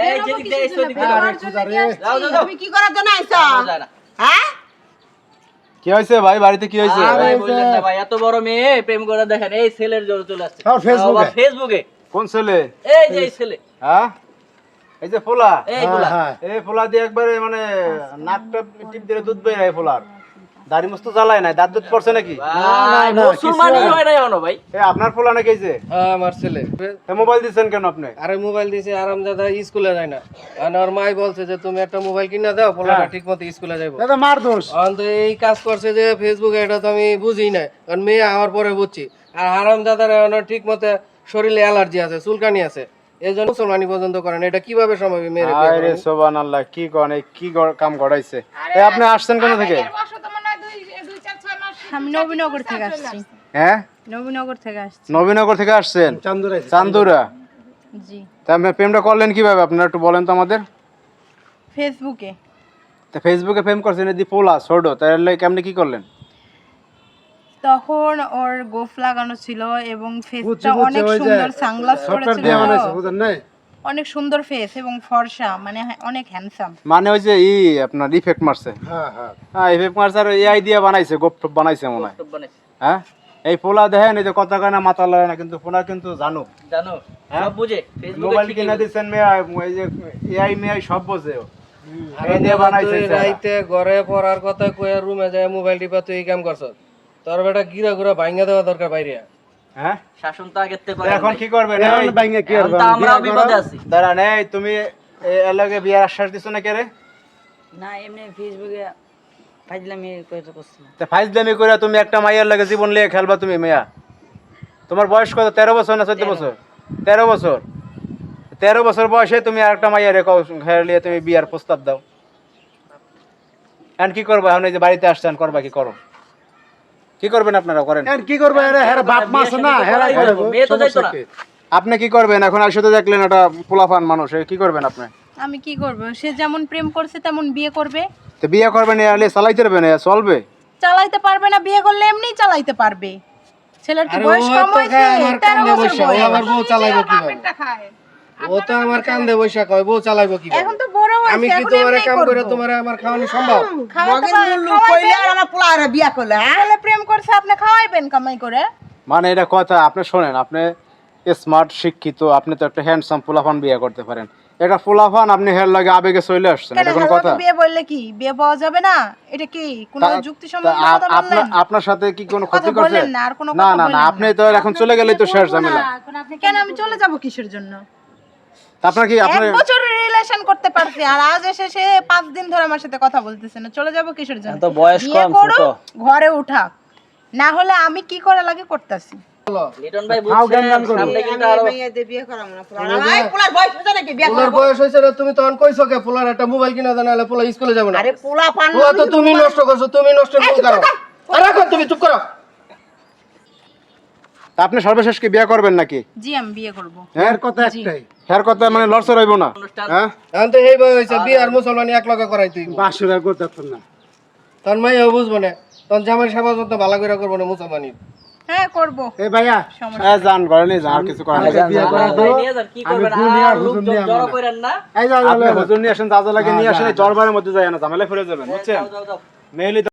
এই যেদিক দিয়ে এসো দিক তুমি কি করার জন্য আইছো হ্যাঁ কি হইছে ভাই বাড়িতে কি হইছে ভাই বললেন না ভাই এত বড় মেয়ে প্রেম করে দেখেন এই ছেলের জন্য চলে আসছে ফেসবুকে কোন ছেলে এই যে এই ছেলে হ্যাঁ এই যে ফোলা এইগুলা এই ফোলা দিয়ে একবারে মানে নাকটা টিপ দিলে দুধ বের হয় ফোলার দাড়ি মস্ত জ্বালায় নাই দাঁত দুধ পড়ছে নাকি ভাই মুসলমানই হয় না জানো ভাই এই আপনার ফোলা নাকি এই যে হ্যাঁ আমার ছেলে মোবাইল দিচ্ছেন কেন আপনি আরে মোবাইল দিছে আরামদাদা স্কুলে যায় না আর ওর মাই বলছে যে তুমি একটা মোবাইল কিনা দাও পোলাটা ঠিকমতো স্কুলে যাইবো দাদা মার দোষ তো এই কাজ করছে যে ফেসবুকে এটা তো আমি বুঝি না কারণ মেয়ে আমার পরে বুঝছি আর আরামদাদার ঠিক মতো শরীরে অ্যালার্জি আছে চুলকানি আছে এই জন্য মুসলমানি পর্যন্ত করেন এটা কিভাবে সম্ভব মেরে আরে সুবহানাল্লাহ কি কোন কি কাম গড়াইছে এই আপনি আসছেন কোথা থেকে আমি নবীনগর থেকে আসছি হ্যাঁ নবীনগর থেকে আসছি নবীনগর থেকে আসছেন চান্দুরা জি তা আপনি প্রেমটা করলেন কিভাবে আপনারা একটু বলেন তো আমাদের ফেসবুকে তা ফেসবুকে প্রেম করছেন এদি পোলা ছোট তাহলে কেমনে কি করলেন তখন ওর গোফ লাগানো ছিল এবং ফেসটা অনেক সুন্দর সানগ্লাস পরেছিল অনেক সুন্দর ফেস এবং ফর্সা মানে অনেক হ্যান্ডসাম মানে ওই যে আপনার ইফেক্ট মারছে হ্যাঁ ইফেক্ট মারছে আর এআই দিয়ে বানাইছে গোপটপ বানাইছে মনে হয় হ্যাঁ এই পোলা দেখেন এই যে কথা কয় না মাথা লয় না কিন্তু পোলা কিন্তু জানো সব বুঝে মোবাইল কিনা দিচ্ছেন মেয়ে ওই যে এআই মেআই সব বোঝে এই দিয়ে বানাইছে রাইতে ঘরে পড়ার কথা কইয়া রুমে যায় মোবাইল টিপা তুই এই কাম করছ তোর বেটা গিরা গুরা ভাঙা দেওয়া দরকার বাইরে হ্যাঁ শাসন তো আগের থেকে এখন কি করবেন এখন ভাঙা কি করবেন আমরা বিপদে আছি দাঁড়ান এই তুমি এর লগে বিয়ার আশ্বাস দিছো না কে রে না এমনি ফেসবুকে ফাইজলামি কইতে করছিলাম তে ফাইজলামি কইরা তুমি একটা মাইয়ার লাগে জীবন লিয়ে খেলবা তুমি মেয়া তোমার বয়স কত 13 বছর না 14 বছর 13 বছর 13 বছর বয়সে তুমি আরেকটা মাইয়ার খেলিয়ে তুমি বিয়ার প্রস্তাব দাও এখন কি করবা এখন এই যে বাড়িতে আসছেন করবা কি করো কি করবেন আপনারা করেন আর কি করবে এরা হেরা বাপ মাছ না হেরা করবে মেয়ে তো যাইতো না আপনি কি করবেন এখন আর সাথে দেখলেন একটা পোলাফান মানুষ কি করবেন আপনি আমি কি করব সে যেমন প্রেম করছে তেমন বিয়ে করবে তো বিয়ে করবেন এলে চালাইতে পারবেন চলবে চালাইতে পারবে না বিয়ে করলে এমনিই চালাইতে পারবে ছেলের কি বয়স কম হয়েছে আমার কান্দে বসে ও আবার বউ চালাইবো কিভাবে ও তো আমার কান্দে বসে কয় বউ চালাইবো কিভাবে এখন তো বড় হয়েছে আমি কি তোমারে কাম করে তোমারে আমার খাওয়ানো সম্ভব মগের মুল্লু কইলে আর আমার পোলারে বিয়া করলে হ্যাঁ ছেলে প্রেম করছে আপনি খাওয়াইবেন কামাই করে মানে এটা কথা আপনি শোনেন আপনি স্মার্ট শিক্ষিত আপনি তো একটা হ্যান্ডসাম পোলাফান বিয়ে করতে পারেন এটা পোলাফান আপনি হের লাগে আবেগে চলে আসছেন এটা কোনো কথা বিয়ে বললে কি বিয়ে পাওয়া যাবে না এটা কি কোনো যুক্তিসম্মত কথা বললেন আপনার সাথে কি কোনো ক্ষতি করছে বললেন না আর কোনো না কথা না বললেন না আপনি তো এখন চলে গেলেই তো শেষ ঝামেলা কেন আমি চলে যাব কিসের জন্য আপনার কি এক বছরের রিলেশন করতে পারছি আর আজ এসে সে 5 দিন ধরে আমার সাথে কথা বলতেছে না চলে যাব কিসের জন্য তো বয়স বিয়ে কম করো, ছোট ঘরে উঠা না হলে আমি কি করে লাগে করতেছি লিটন ভাই বুঝছেন সামনে কিন্তু আরো মেয়ে দিয়ে বিয়ে করাম না পোলা ভাই পোলার বয়স হচ্ছে নাকি বিয়ে পোলার বয়স হইছে রে তুমি তখন কইছো কে পোলার একটা মোবাইল কিনা দেন নাহলে পোলা স্কুলে যাবে না আরে পোলা পান পোলা তো তুমি নষ্ট করছো তুমি নষ্ট করো আরে রাখো তুমি চুপ করো তা আপনি সর্বশেষ কি বিয়ে করবেন নাকি জি আমি বিয়ে করব হ্যাঁ কথা একটাই হের কথা মানে লড়ছর হইব না হ্যাঁ এখন তো এই বয়স হইছে বিয়ে আর মুসলমানি এক লগে করাই তুই বাসুরা করতে না তোর মাইও বুঝবো না তোর জামাই সেবা যত্ন ভালো করে করবো না মুসলমানি হ্যাঁ করব এই ভাইয়া জান করেন এই আর কিছু করেন বিয়ে করা তো ভাই নিয়ে যান কি করবেন আর লোক জড়ো করেন না এই যাও আপনি হুজুর নিয়ে আসেন যা যা লাগে নিয়ে আসেন এই জরবারের মধ্যে যায় না ঝামেলা ফিরে যাবেন বুঝছেন যাও যাও মেইলি